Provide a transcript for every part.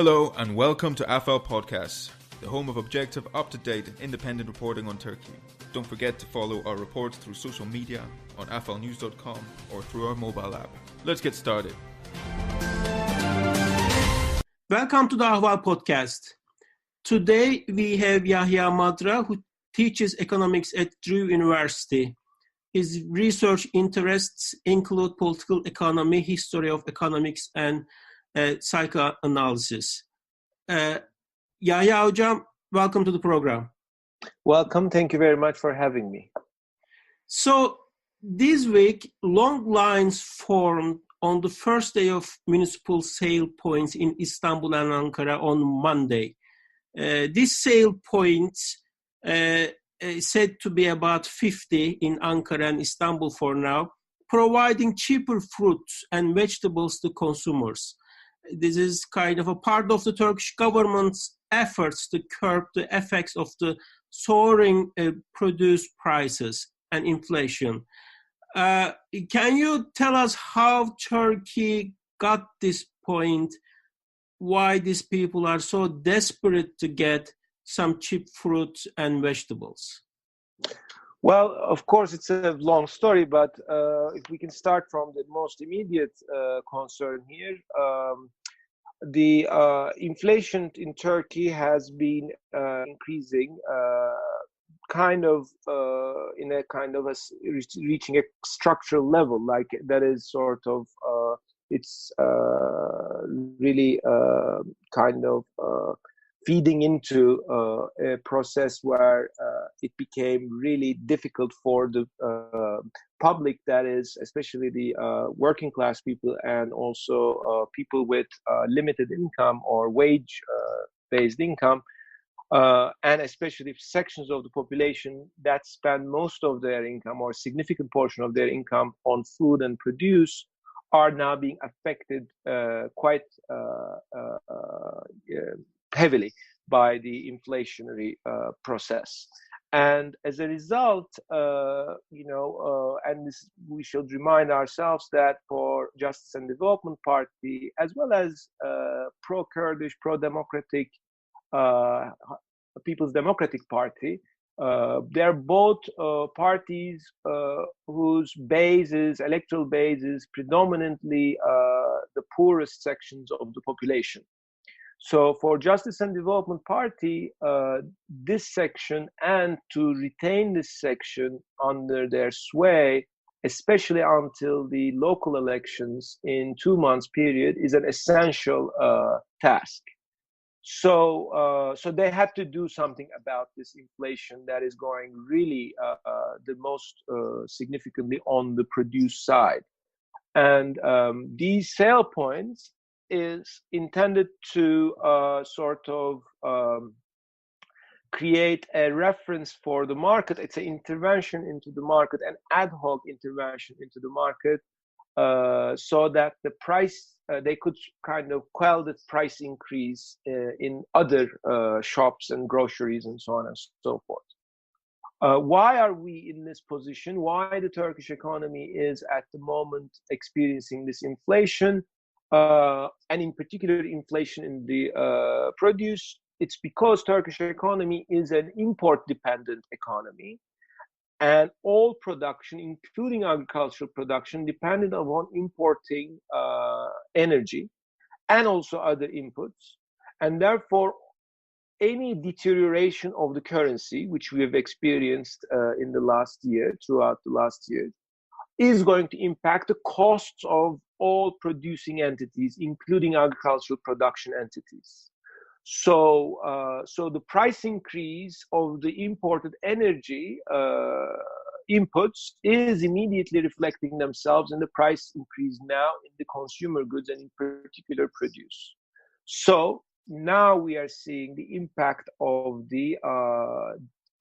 Hello and welcome to Ahval Podcasts, the home of objective, up-to-date and independent reporting on Turkey. Don't forget to follow our reports through social media, on ahvalnews.com or through our mobile app. Let's get started. Welcome to the Ahval Podcast. Today we have Yahya Madra, who teaches economics at Drew University. His research interests include political economy, history of economics, and psychoanalysis. Yahya Hocam, welcome to the program. Welcome. Thank you very much for having me. So this week, long lines formed on the first day of municipal sale points in Istanbul and Ankara on Monday. These sale points said to be about 50 in Ankara and Istanbul for now, providing cheaper fruits and vegetables to consumers. This is kind of a part of the Turkish government's efforts to curb the effects of the soaring produce prices and inflation. Can you tell us how Turkey got this point, why these people are so desperate to get some cheap fruits and vegetables? Well, of course, it's a long story, but if we can start from the most immediate concern here, the inflation in Turkey has been increasing, reaching a structural level, like that is sort of it's really feeding into a process where it became really difficult for the public, that is, especially the working class people and also people with limited income or wage-based income, and especially sections of the population that spend most of their income or significant portion of their income on food and produce, are now being affected quite heavily by the inflationary process. And as a result, and this, we should remind ourselves that for Justice and Development Party, as well as pro-Kurdish, pro-democratic People's Democratic Party, they're both parties whose electoral base is predominantly the poorest sections of the population. So for Justice and Development Party, this section, and to retain this section under their sway, especially until the local elections in 2 months period, is an essential task. So they had to do something about this inflation that is going really the most significantly on the produce side. And these sale points is intended to create a reference for the market. It's an intervention into the market, an ad hoc intervention into the market, so that the price, they could kind of quell the price increase in other shops and groceries and so on and so forth. Why are we in this position? Why the Turkish economy is at the moment experiencing this inflation? And in particular inflation in the produce? It's because Turkish economy is an import-dependent economy, and all production, including agricultural production, depended upon importing energy and also other inputs. And therefore, any deterioration of the currency, which we have experienced in the last year, throughout the last year, is going to impact the costs of all producing entities, including agricultural production entities. So the price increase of the imported energy inputs is immediately reflecting themselves in the price increase now in the consumer goods and in particular produce. So now we are seeing the impact of the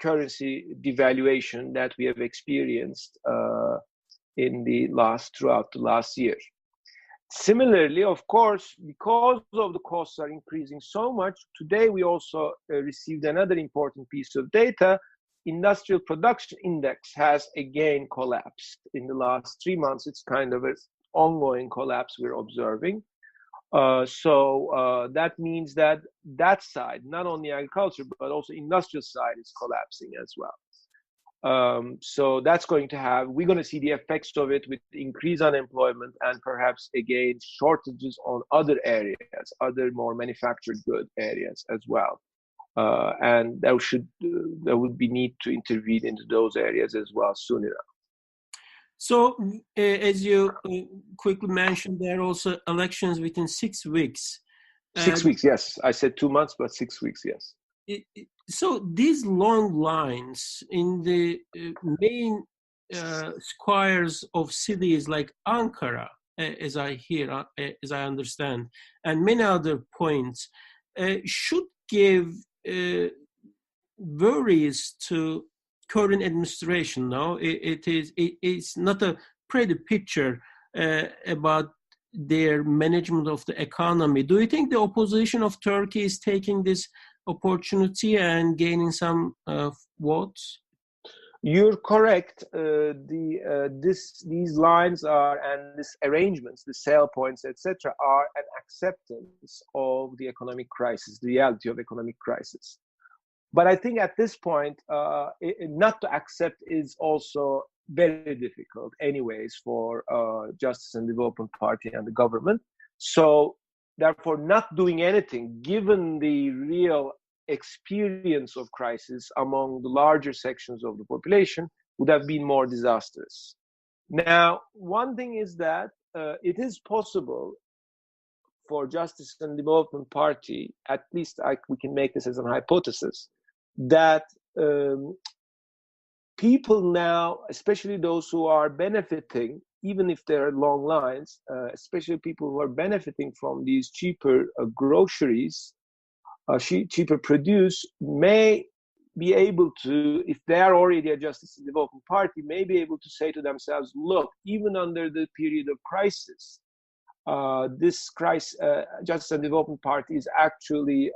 currency devaluation that we have experienced throughout the last year. Similarly, of course, because of the costs are increasing so much, today we also received another important piece of data. Industrial production index has again collapsed in the last 3 months. It's kind of an ongoing collapse we're observing. So that means that that side, not only agriculture, but also industrial side is collapsing as well. So that's going to have, we're going to see the effects of it with increased unemployment and perhaps again shortages on other areas, other more manufactured good areas as well. And there would be need to intervene into those areas as well soon enough. So, as you quickly mentioned, there are also elections within 6 weeks. 6 weeks, yes. I said 2 months, but 6 weeks, yes. So these long lines in the main squares of cities like Ankara, as I understand, and many other points, should give worries to current administration. No, it's not a pretty picture about their management of the economy. Do you think the opposition of Turkey is taking this opportunity and gaining some votes? You're correct. These lines are, and these arrangements, the sale points, etc., are an acceptance of the economic crisis, the reality of economic crisis. But I think at this point, not to accept is also very difficult, anyways, for Justice and Development Party and the government. So, therefore, not doing anything, given the real experience of crisis among the larger sections of the population, would have been more disastrous. Now, one thing is that it is possible for Justice and Development Party, at least we can make this as an hypothesis, that people now, especially those who are benefiting, even if there are long lines, especially people who are benefiting from these cheaper groceries, cheaper produce, may be able to, if they are already a Justice and Development Party, may be able to say to themselves, look, even under the period of crisis, this crisis, Justice and Development Party is actually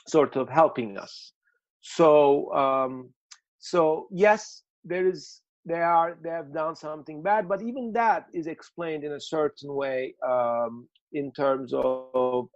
sort of helping us. So yes, they have done something bad, but even that is explained in a certain way in terms of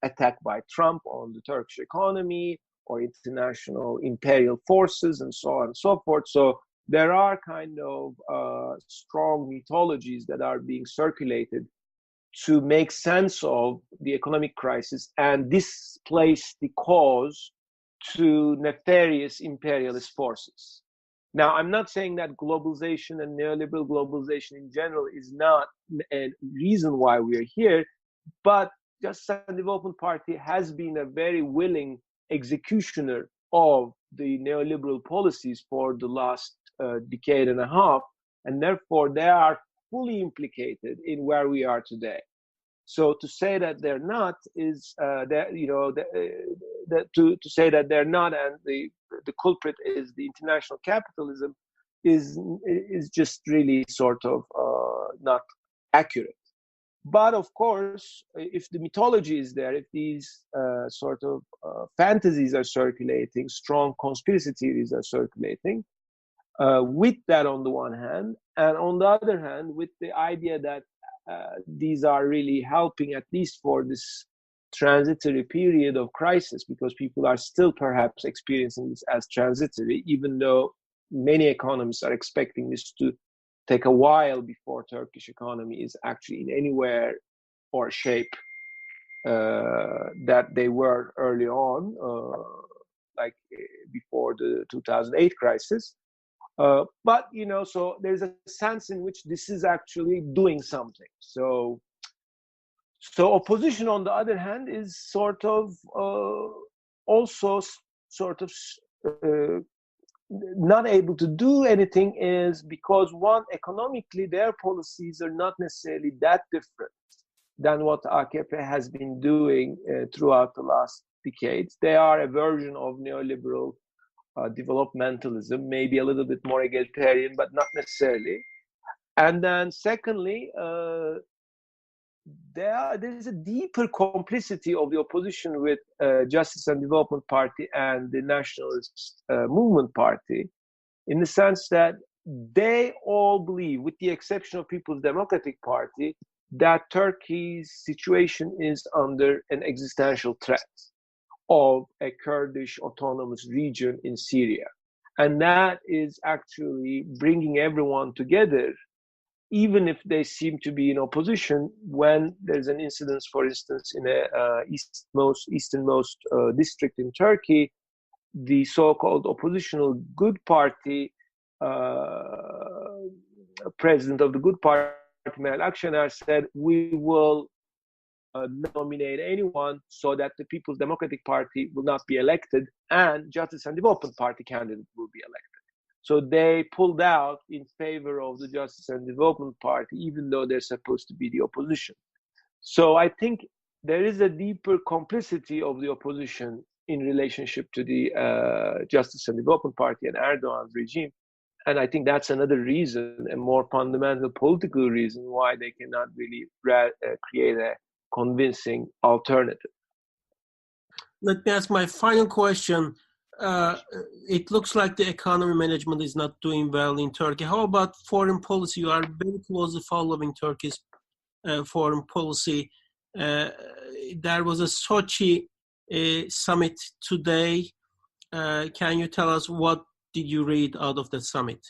attack by Trump on the Turkish economy or international imperial forces and so on and so forth. So there are kind of strong mythologies that are being circulated to make sense of the economic crisis and displace the cause to nefarious imperialist forces. Now, I'm not saying that globalization and neoliberal globalization in general is not a reason why we are here, but Justice and Development Party has been a very willing executioner of the neoliberal policies for the last decade and a half, and therefore they are fully implicated in where we are today. So to say that they're not is to say that they're not, and the culprit is the international capitalism, is just really sort of not accurate. But of course, if the mythology is there, if these sort of fantasies are circulating, strong conspiracy theories are circulating, with that on the one hand, and on the other hand, with the idea that these are really helping, at least for this transitory period of crisis, because people are still perhaps experiencing this as transitory, even though many economists are expecting this to take a while before Turkish economy is actually in anywhere or shape that they were early on, like before the 2008 crisis. But, so there's a sense in which this is actually doing something. So opposition, on the other hand, is sort of also sort of not able to do anything, is because, one, economically, their policies are not necessarily that different than what AKP has been doing throughout the last decades. They are a version of neoliberal developmentalism, maybe a little bit more egalitarian, but not necessarily. And then secondly, there is a deeper complicity of the opposition with Justice and Development Party and the Nationalist Movement Party, in the sense that they all believe, with the exception of People's Democratic Party, that Turkey's situation is under an existential threat of a Kurdish autonomous region in Syria. And that is actually bringing everyone together, even if they seem to be in opposition. When there's an incident, for instance, in a easternmost district in Turkey, the so-called oppositional Good Party, president of the Good Party, Meral Akşener, said, we will nominate anyone so that the People's Democratic Party will not be elected and Justice and Development Party candidate will be elected. So they pulled out in favor of the Justice and Development Party, even though they're supposed to be the opposition. So I think there is a deeper complicity of the opposition in relationship to the Justice and Development Party and Erdogan's regime. And I think that's another reason, a more fundamental political reason, why they cannot really create a convincing alternative. Let me ask my final question. It looks like the economy management is not doing well in Turkey. How about foreign policy? You are very closely following Turkey's foreign policy. There was a Sochi summit today. Can you tell us what did you read out of the summit?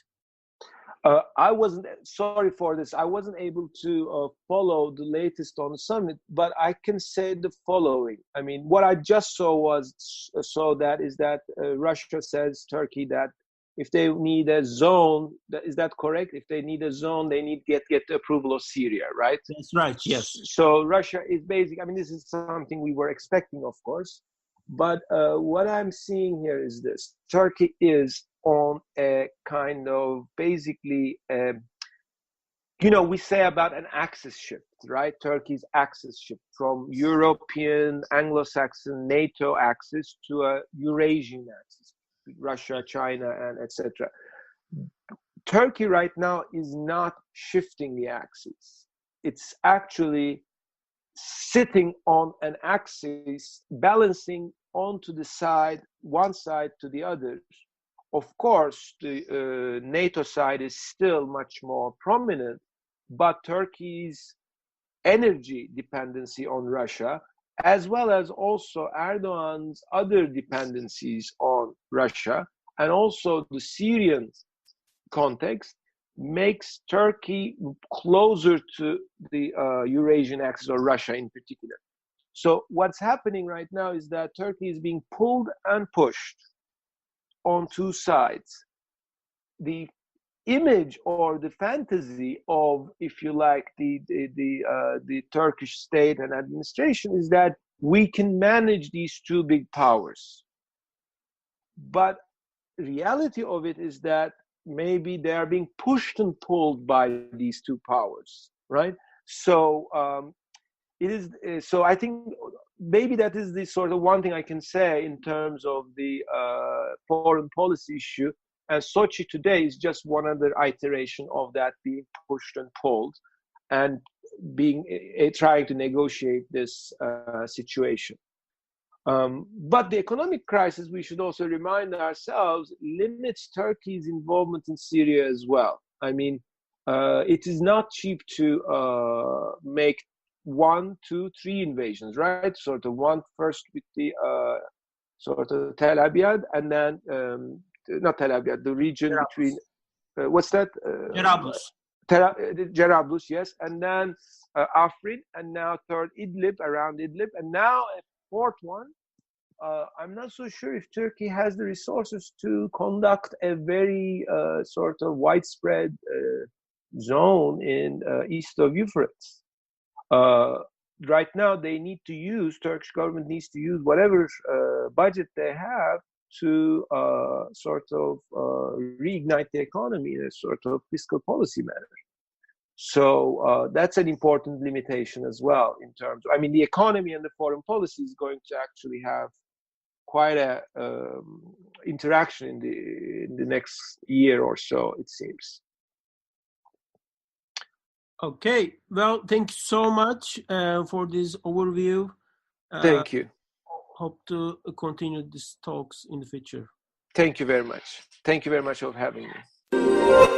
I wasn't, sorry for this, I wasn't able to follow the latest on the summit, but I can say the following. I mean, what I just saw is that Russia says Turkey that if they need a zone, is that correct? If they need a zone, they need to get the approval of Syria, right? That's right, yes. So Russia is basically, I mean, this is something we were expecting, of course, but what I'm seeing here is this. Turkey is on a kind of basically, we say about an axis shift, right? Turkey's axis shift from European, Anglo-Saxon, NATO axis to a Eurasian axis, Russia, China, and etc. Turkey right now is not shifting the axis. It's actually sitting on an axis, balancing onto the side, one side to the other. Of course, the NATO side is still much more prominent, but Turkey's energy dependency on Russia, as well as also Erdogan's other dependencies on Russia, and also the Syrian context, makes Turkey closer to the Eurasian axis, or Russia in particular. So what's happening right now is that Turkey is being pulled and pushed on two sides. The image or the fantasy of, if you like, the Turkish state and administration is that we can manage these two big powers. But reality of it is that maybe they are being pushed and pulled by these two powers, right? So it is. So I think maybe that is the sort of one thing I can say in terms of the foreign policy issue. And Sochi today is just one other iteration of that being pushed and pulled, and being trying to negotiate this situation. But the economic crisis, we should also remind ourselves, limits Turkey's involvement in Syria as well. I mean, it is not cheap to make 1, 2, 3 invasions, right? Sort of one first with the sort of Tel Abyad, and then not Tel Abyad, the region Jarablus. between what's that? Jarablus, yes, and then Afrin, and now third Idlib, around Idlib, and now a fourth one. I'm not so sure if Turkey has the resources to conduct a very sort of widespread zone in east of Euphrates. Right now, Turkish government needs to use whatever budget they have to sort of reignite the economy in a sort of fiscal policy manner. So that's an important limitation as well in terms of, I mean, the economy and the foreign policy is going to actually have quite a interaction in the next year or so, it seems. Okay, well, thank you so much for this overview. Thank you. Hope to continue these talks in the future. Thank you very much. Thank you very much for having me.